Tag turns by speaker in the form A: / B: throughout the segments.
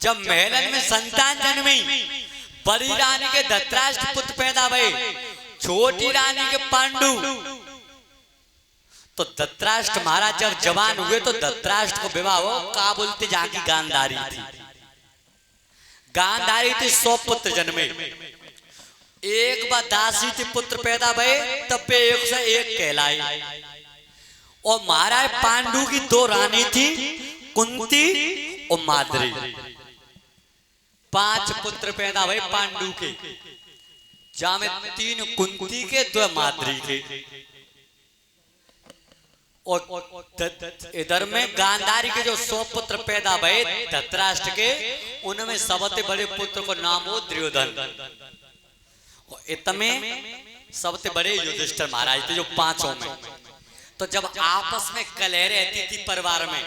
A: जब महलन में संतान जन्मी, बड़ी रानी के धृतराष्ट्र पुत्र पैदा भये, छोटी रानी के पांडु। तो धृतराष्ट्र महाराज जब जवान हुए तो धृतराष्ट्र को विवाह हो काबुल ते जाकी गांधारी थी। गांधारी थी 100 पुत्र जन्मे, एक बार 80 थी पुत्र पैदा भये, तब पे 101 कहलाए। और महाराज पांडु की 2 रानी थी, कुंती और माद्री। 5 पुत्र पैदा भये पांडु के, जहां में 3 कुंती के 2 माद्री के। और इधर में गांधारी के जो 100 पुत्र पैदा भये धृतराष्ट्र के, उनमें सबसे बड़े पुत्र को नाम हो दुर्योधन। इतने सबसे बड़े युधिष्ठिर महाराज थे जो 5 में। तो जब आपस में कलह रहती थी परिवार में,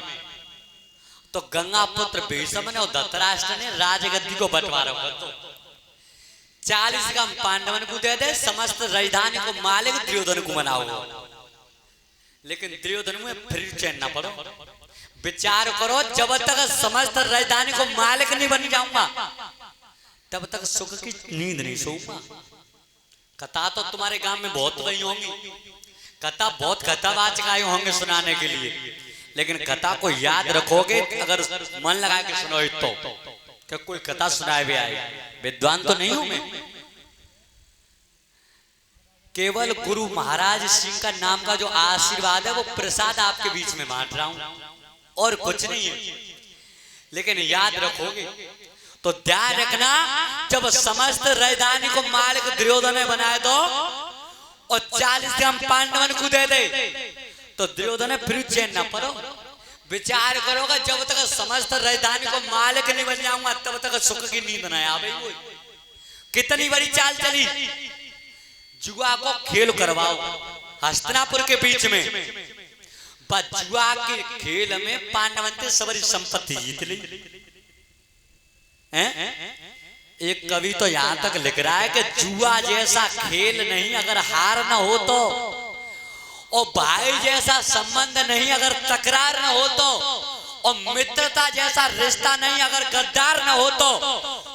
A: तो गंगा पुत्र भीष्म ने और धृतराष्ट्र ने राजगद्दी को बंटवारा होगा। तो 40 गम पांडवन को दे दे, समस्त राजधानी को मालिक दुर्योधन को बनाओ। लेकिन दुर्योधन में फिर चैन ना पड़ो। विचार करो, जब तक समस्त राजधानी को मालिक नहीं बन जाऊंगा तब तक सुख की नींद नहीं सोऊंगा। कथा तो तुम्हारे गांव में बहुत गई होंगी, कथा बहुत कथावाचक आए होंगे सुनाने के लिए, लेकिन कथा को याद रखोगे अगर मन लगा के सुनो तो क्या कोई कथा सुनाए भी आए। विद्वान तो नहीं हूं मैं, केवल गुरु महाराज सिंह का नाम का जो आशीर्वाद है वो प्रसाद आपके बीच में बांट रहा हूं, और कुछ नहीं है। लेकिन याद रखोगे तो ध्यान रखना, जब समस्त राजधानी को मालिक दुर्योधन ने बनाए दो और 40 ग्राम पांडवन को दे दे, तो दुर्योधन ने फिर चैन ना पड़ो। विचार करोगा, जब तक समस्त राजधानी को मालिक नहीं बन जाऊंगा तब तक सुख की नींद न आवे। कितनी बड़ी चाल चली। जुआ को खेल करवाओ हस्तिनापुर के बीच में, जुआ के खेल में पांडवन सबरी संपत्ति जीत ली। एक कवि तो यहां तक लिख रहा है कि जुआ जैसा खेल नहीं अगर हार ना हो तो, और भाई जैसा संबंध नहीं अगर तकरार ना हो तो, और मित्रता जैसा रिश्ता नहीं अगर गद्दार ना हो तो,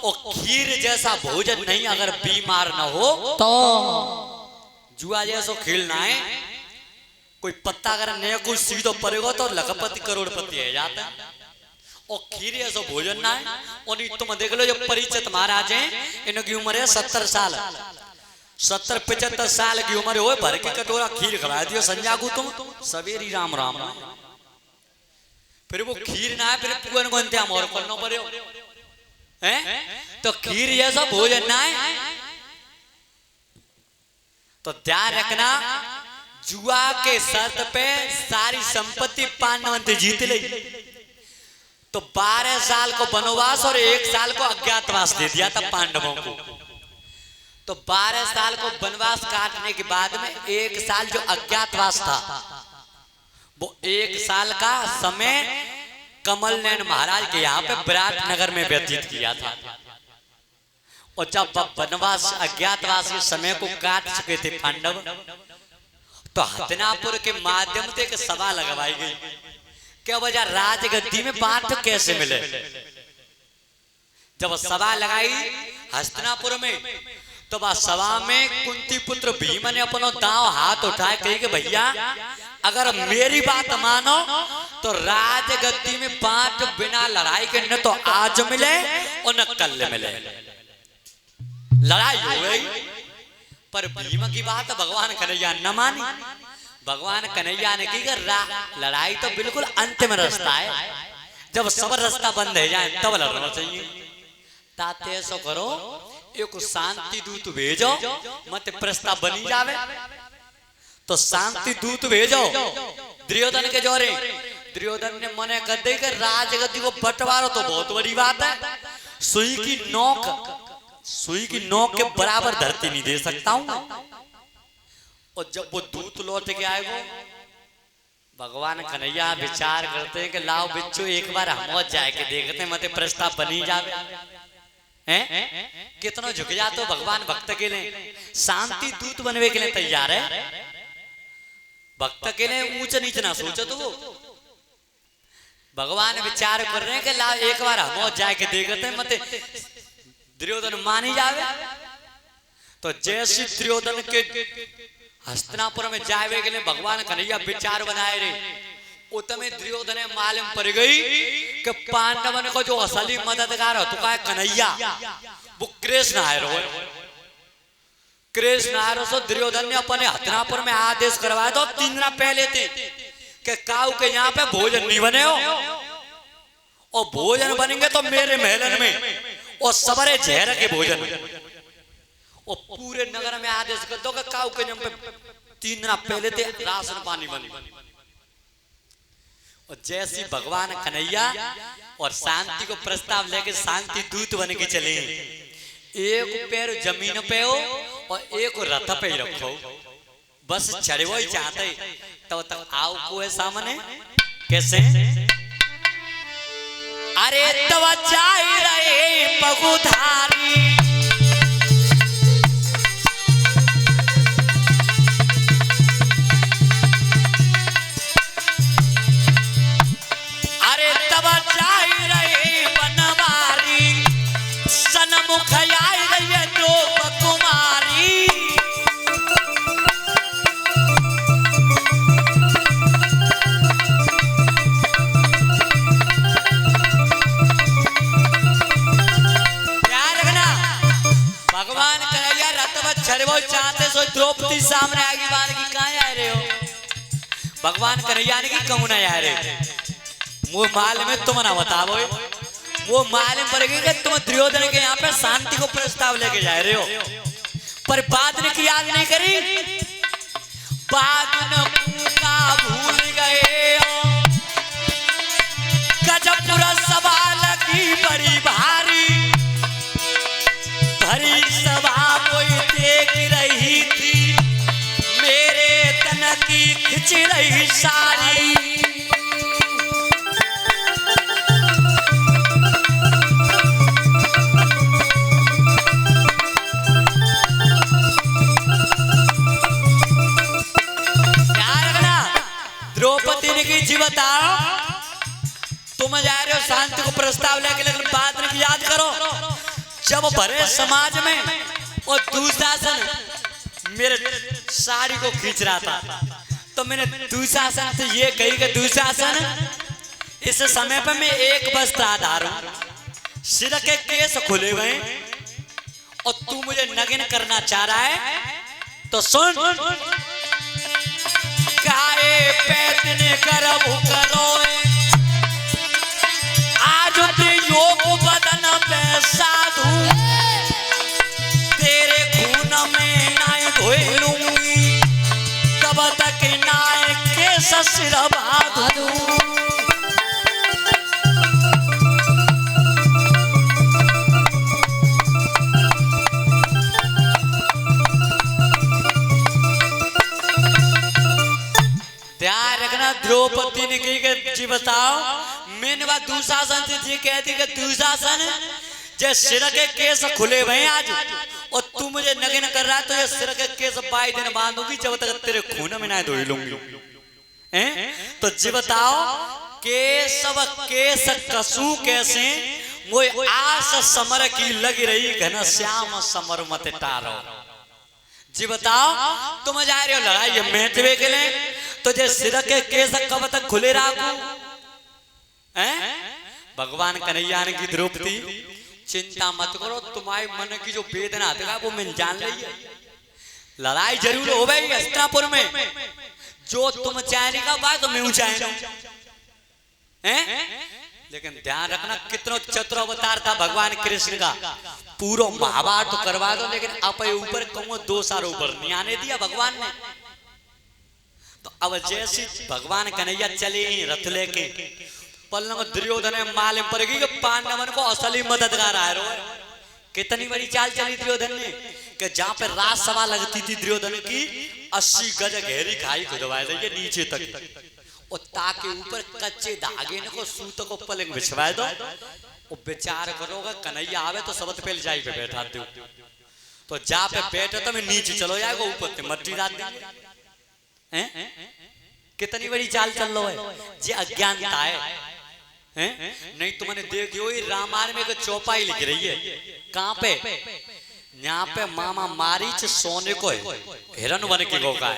A: और खीर जैसा भोजन नहीं अगर बीमार ना हो तो। जुआ जैसा खेलना है, कोई पत्ता अगर नया कोई सीधो पड़ेगा तो लखपति करोड़पति है जाता है, और खीर ऐसा भोजन ना है। और तुम देख लो जो परिचित महाराज हैं, इनकी उम्र है 70 साल, 70-75 साल की उम्र हो, भर के कटोरा खीर खिला दियो संजागू तुम सवेरी राम राम। फिर वो खीर ना है, फिर पुगन को इंतजाम और करना पड़े हैं, तो खीर जैसा भोजन ना है। तो ध्यान रखना, जुआ के शर्त पे सारी संपत्ति पांडव जीत ली। तो 12 साल को वनवास और 1 साल को अज्ञातवास दे दिया था पांडवों को। तो 12 साल को वनवास काटने के बाद में 1 साल जो अज्ञातवास था, वो 1 साल का समय कमल नैन महाराज के यहाँ पे विराटनगर में व्यतीत किया था। और जब वनवास अज्ञातवास के समय को काट चुके थे पांडव, तो हस्तिनापुर के माध्यम से एक सभा लगवाई गई, क्या वजह राजगद्दी में बांट कैसे मिले। जब सभा लगाई हस्तिनापुर में, तो वह सभा में कुंती पुत्र भीम ने अपना दांव हाथ उठाए, कही कि भैया अगर मेरी बात मानो तो राजगद्दी में बांट बिना लड़ाई के न तो आज मिले और न कल मिले। लड़ाई हो गई, पर भीम की बात भगवान कन्हैया न मानी। भगवान कन्हैया ने की लड़ाई तो बिल्कुल अंतिम रास्ता है, जब सब रास्ता बंद हो जाए तब लड़ना चाहिए। ताते ऐसा करो, एक शांति दूत भेजो, मत प्रस्ताव बनी जावे। तो शांति दूत भेजो दुर्योधन के जोरे। दुर्योधन ने मने कर दे कि राजगद्दी को बंटवारो तो बहुत बड़ी बात है, सुई की नोक के बराबर धरती नहीं दे सकता हूं। और जब वो दूत लौट के आए, वो भगवान कन्हैया विचार करते हैं कि लाओ बिच्छू एक बार हम जाए के देखते हैं, मत प्रस्ताव बनी जावे हैं। कितना झुक जाते भगवान भक्त के लिए, शांति दूत बनवे के लिए तैयार है। भक्त के लिए ऊंच नीच ना सोचो। तो भगवान विचार कर रहे हैं कि ला एक बार हम जाके देखते हैं मत दुर्योधन मानी जावे। तो जैसे दुर्योधन के हस्तिनापुर में जावे के लिए भगवान कन्हैया विचार बनाए रे, उतमे दुर्योधन मालूम पड़ गई कि पांडवन को जो असली मददगार हो तो कन्हैया वो कृष्ण आए रो। कृष्ण आए रो दुर्योधन ने अपने हस्तिनापुर में आदेश करवाया तो 3 दिन पहले थे कि काऊ के यहाँ पे भोजन नहीं बने हो, और भोजन बनेंगे तो मेरे महलन में, और सबरे जहर के भोजन, और पूरे नगर में आदेश कर दो कि काऊ के यहाँ पे 3 दिन पहले थे राशन पानी बने। और जैसी भगवान कन्हैया और शांति को प्रस्ताव लेके शांति दूत बन के चले, एक पैर जमीन पे हो और एक रथ पे ही रखो, बस चढ़े वो ही चाहते तो तक आओ को है सामने कैसे। अरे तब जाई रहे पगुधारी, अरे तब जाई रहे बनवारी, सनमुख आई रही द्रौपदी कुमारी। चाहते सो द्रौपदी सामने आगे बार की कहाँ आ रहे हो, भगवान कन्हैया ने की कहूँ ना आ रहे वो माल में तुम ना बताओ, वो माल में पड़ गई कि तुम दुर्योधन के यहाँ पे शांति को प्रस्ताव लेके जा रहे हो, पर बात ने की याद नहीं करी, बात न पूरा भूल गए हो। गजबपुरा सभा लगी बड़ी भारी, भरी सभा कोई देख रही थी, मेरे तन की खिंच रही साड़ी। द्रौपदी ने की जी बताओ, तुम जा रहे हो शांति को प्रस्ताव लेके, लेकिन बात ने याद करो जब भरे समाज में और दुशासन मेरे साड़ी को खींच रहा था, तो मैंने दुशासन से ये कही कि दुशासन इस समय पर मैं एक वस्त्र आधार हूं, सिर के केस खुले हुए और तू मुझे नग्न करना चाह रहा है, तो सुन काए पैतने करब करो आज ते योग बदन पे साधु, तेरे खून में नाय धोए लूंगी तब तक नाय के ससुर बाधू। ध्यान रखना द्रौपदी ने कही जी बताओ, मैंने बात दुशासन से जी कहती कि दुशासन जे सिर के केस खुले हुए आज और तू मुझे नग्न कर रहा है, तो ये सिर के केस 22 दिन बांधूंगी जब तक तेरे खून में ना धोई लूंगी। तो जी बताओ केशव केस कसू कैसे, वो आस समर की लगी रही घन श्याम समर मत टारो। जी बताओ तुम जा रहे हो लड़ाई मैच के लिए, तो जे सिर के केस कब तक खुले रखू। भगवान कन्हैया ने की द्रौपदी चिंता मत करो, तुम्हारे मन की जो वेदना था वो मैं जान ली है, लड़ाई जरूर हो गई हस्तिनापुर में, जो तुम चाहने का बात तो मैं चाहे, लेकिन ध्यान रखना कितना चतुर अवतार था भगवान कृष्ण का, पूरा महाभारत तो करवा दो लेकिन आप ऊपर कहूँ 2 साल ऊपर नहीं आने दिया भगवान ने। तो अब जैसे भगवान कन्हैया चले रथ लेके, पल्लव दुर्योधन मालूम पड़ गई पांडवन को असली मददगार आए रो। कितनी बड़ी चाल चली दुर्योधन ने कि जहां पे राजसभा लगती थी दुर्योधन की 80 गज गहरी खाई खुदवाई गई नीचे तक, और ताके ऊपर कच्चे धागे को सूत को पलंग बिछवा दो, और विचार करोगा कन्हैया आवे तो सबसे पहले जाई पे बैठा दो, तो जा पे बैठे तो मैं नीचे चलो जाएगा ऊपर ते मट्टी डाल देंगे। कितनी बड़ी चाल चल लो है, जे अज्ञानता है। हैं? नहीं तो मैंने देखी हुई रामायण में एक चौपाई लिख रही है। कहाँ पे? यहाँ पे मामा मारीच सोने को हिरण बन के गोका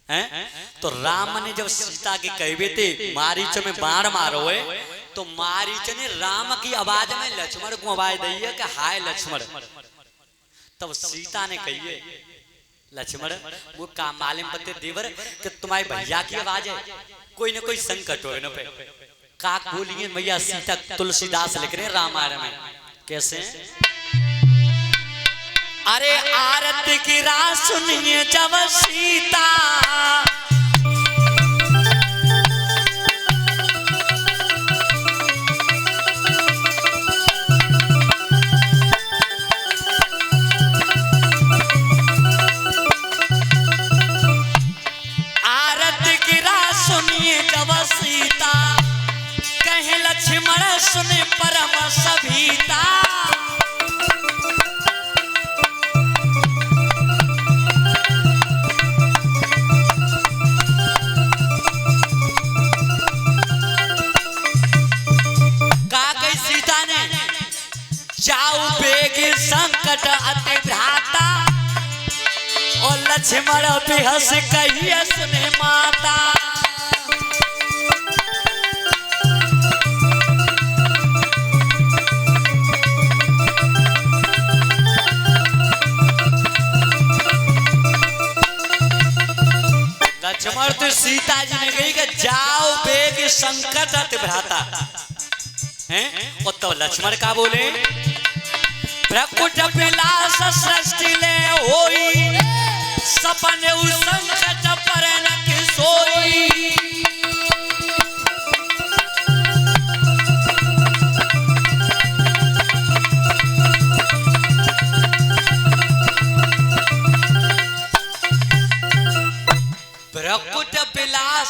A: है। तो राम ने जब सीता के कहवे थे मारीच में बाण मारो है, तो मारीच ने राम की आवाज में लक्ष्मण को आवाज दी है कि हाय लक्ष्मण। तब सीता ने कही है लक्ष्मण वो काम मालूम पते देवर कि तुम्हारे भैया की आवाज है, कोई ना कोई संकट हो न पे। काक बोलिए भैया सीता तुलसीदास लिख रहे हैं रामायण में कैसे? अरे आरती की रात सुनिए जब सीता, आरती की रात सुनिए जब सीता, कहे लक्ष्मण सुने परम सभीता। जाऊ बेग संकट अति भ्राता, और लक्ष्मण बेहस कहिए सुने माता। लक्ष्मण तो सीता जी ने कही कि जाओ बेग संकट अति भ्राता हैं। और तो लक्ष्मण का बोले प्रकुट विलास सृष्टि ले होई, सपने उस संकट पर न सोई। प्रकुट विलास